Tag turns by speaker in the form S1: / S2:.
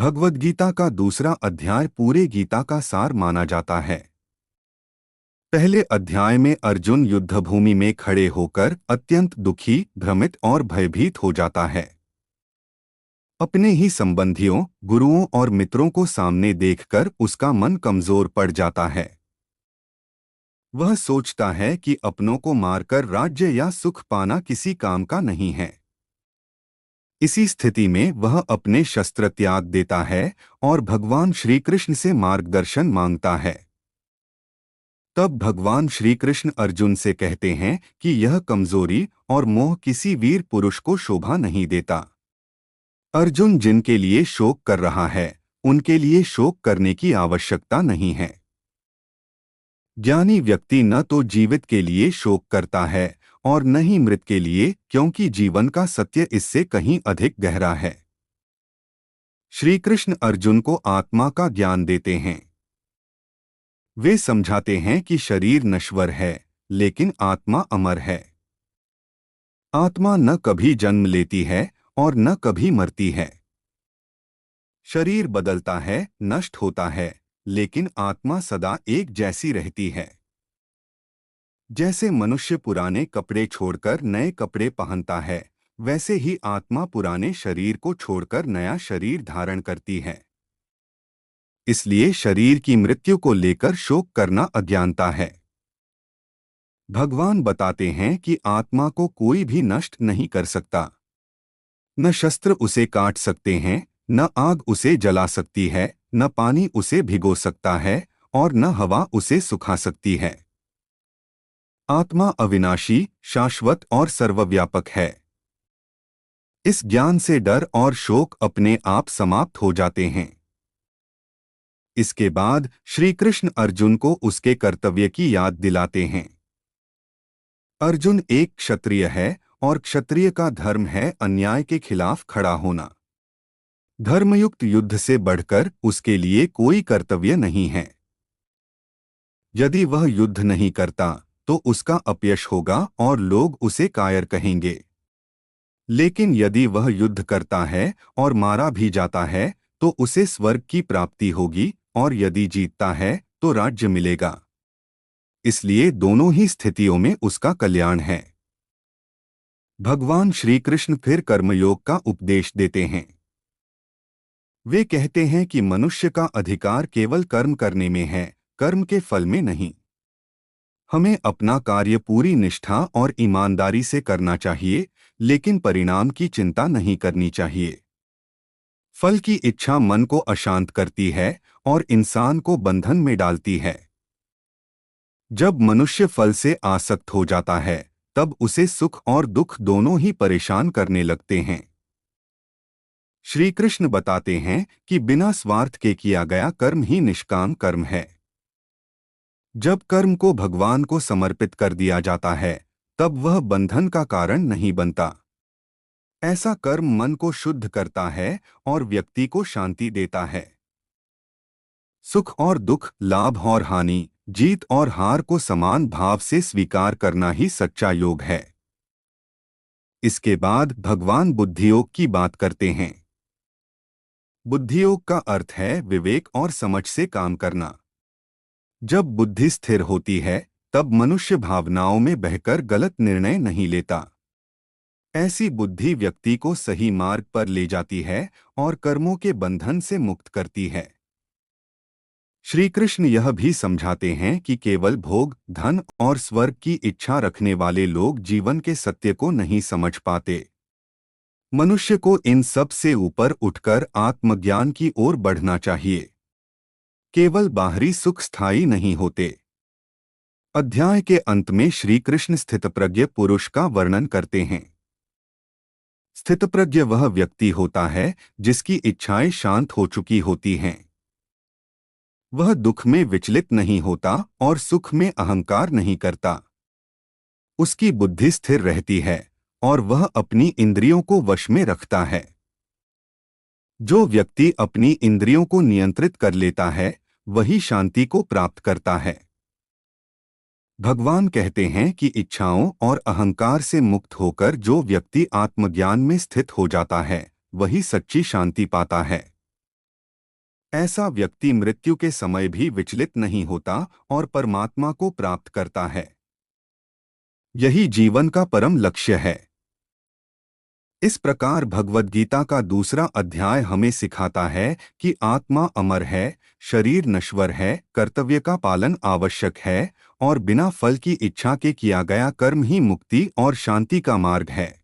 S1: भगवद गीता का दूसरा अध्याय पूरे गीता का सार माना जाता है। पहले अध्याय में अर्जुन युद्धभूमि में खड़े होकर अत्यंत दुखी, भ्रमित और भयभीत हो जाता है। अपने ही संबंधियों, गुरुओं और मित्रों को सामने देखकर उसका मन कमजोर पड़ जाता है। वह सोचता है कि अपनों को मारकर राज्य या सुख पाना किसी काम का नहीं है। इसी स्थिति में वह अपने शस्त्र त्याग देता है और भगवान श्री कृष्ण से मार्गदर्शन मांगता है। तब भगवान श्री कृष्ण अर्जुन से कहते हैं कि यह कमजोरी और मोह किसी वीर पुरुष को शोभा नहीं देता। अर्जुन जिनके लिए शोक कर रहा है, उनके लिए शोक करने की आवश्यकता नहीं है। ज्ञानी व्यक्ति न तो जीवित के लिए शोक करता है और न ही मृत के लिए, क्योंकि जीवन का सत्य इससे कहीं अधिक गहरा है। श्री कृष्ण अर्जुन को आत्मा का ज्ञान देते हैं। वे समझाते हैं कि शरीर नश्वर है, लेकिन आत्मा अमर है। आत्मा न कभी जन्म लेती है और न कभी मरती है। शरीर बदलता है, नष्ट होता है, लेकिन आत्मा सदा एक जैसी रहती है। जैसे मनुष्य पुराने कपड़े छोड़कर नए कपड़े पहनता है, वैसे ही आत्मा पुराने शरीर को छोड़कर नया शरीर धारण करती है। इसलिए शरीर की मृत्यु को लेकर शोक करना अज्ञानता है। भगवान बताते हैं कि आत्मा को कोई भी नष्ट नहीं कर सकता। न शस्त्र उसे काट सकते हैं, न आग उसे जला सकती है, न पानी उसे भिगो सकता है और न हवा उसे सुखा सकती है। आत्मा अविनाशी, शाश्वत और सर्वव्यापक है। इस ज्ञान से डर और शोक अपने आप समाप्त हो जाते हैं। इसके बाद श्री कृष्ण अर्जुन को उसके कर्तव्य की याद दिलाते हैं। अर्जुन एक क्षत्रिय है और क्षत्रिय का धर्म है अन्याय के खिलाफ खड़ा होना। धर्मयुक्त युद्ध से बढ़कर उसके लिए कोई कर्तव्य नहीं है। यदि वह युद्ध नहीं करता तो उसका अपयश होगा और लोग उसे कायर कहेंगे। लेकिन यदि वह युद्ध करता है और मारा भी जाता है तो उसे स्वर्ग की प्राप्ति होगी, और यदि जीतता है तो राज्य मिलेगा। इसलिए दोनों ही स्थितियों में उसका कल्याण है। भगवान श्री कृष्ण फिर कर्मयोग का उपदेश देते हैं। वे कहते हैं कि मनुष्य का अधिकार केवल कर्म करने में है, कर्म के फल में नहीं। हमें अपना कार्य पूरी निष्ठा और ईमानदारी से करना चाहिए, लेकिन परिणाम की चिंता नहीं करनी चाहिए। फल की इच्छा मन को अशांत करती है और इंसान को बंधन में डालती है। जब मनुष्य फल से आसक्त हो जाता है, तब उसे सुख और दुख दोनों ही परेशान करने लगते हैं। श्री कृष्ण बताते हैं कि बिना स्वार्थ के किया गया कर्म ही निष्काम कर्म है। जब कर्म को भगवान को समर्पित कर दिया जाता है, तब वह बंधन का कारण नहीं बनता। ऐसा कर्म मन को शुद्ध करता है और व्यक्ति को शांति देता है। सुख और दुख, लाभ और हानि, जीत और हार को समान भाव से स्वीकार करना ही सच्चा योग है। इसके बाद भगवान बुद्धियोग की बात करते हैं। बुद्धियोग का अर्थ है विवेक और समझ से काम करना। जब बुद्धि स्थिर होती है, तब मनुष्य भावनाओं में बहकर गलत निर्णय नहीं लेता। ऐसी बुद्धि व्यक्ति को सही मार्ग पर ले जाती है और कर्मों के बंधन से मुक्त करती है। श्री कृष्ण यह भी समझाते हैं कि केवल भोग, धन और स्वर्ग की इच्छा रखने वाले लोग जीवन के सत्य को नहीं समझ पाते। मनुष्य को इन सब से ऊपर उठकर आत्मज्ञान की ओर बढ़ना चाहिए। केवल बाहरी सुख स्थायी नहीं होते। अध्याय के अंत में श्री कृष्ण स्थितप्रज्ञ पुरुष का वर्णन करते हैं। स्थितप्रज्ञ वह व्यक्ति होता है जिसकी इच्छाएं शांत हो चुकी होती हैं। वह दुख में विचलित नहीं होता और सुख में अहंकार नहीं करता। उसकी बुद्धि स्थिर रहती है और वह अपनी इंद्रियों को वश में रखता है। जो व्यक्ति अपनी इंद्रियों को नियंत्रित कर लेता है, वही शांति को प्राप्त करता है। भगवान कहते हैं कि इच्छाओं और अहंकार से मुक्त होकर जो व्यक्ति आत्मज्ञान में स्थित हो जाता है, वही सच्ची शांति पाता है। ऐसा व्यक्ति मृत्यु के समय भी विचलित नहीं होता और परमात्मा को प्राप्त करता है। यही जीवन का परम लक्ष्य है। इस प्रकार भगवद गीता का दूसरा अध्याय हमें सिखाता है कि आत्मा अमर है, शरीर नश्वर है, कर्तव्य का पालन आवश्यक है और बिना फल की इच्छा के किया गया कर्म ही मुक्ति और शांति का मार्ग है।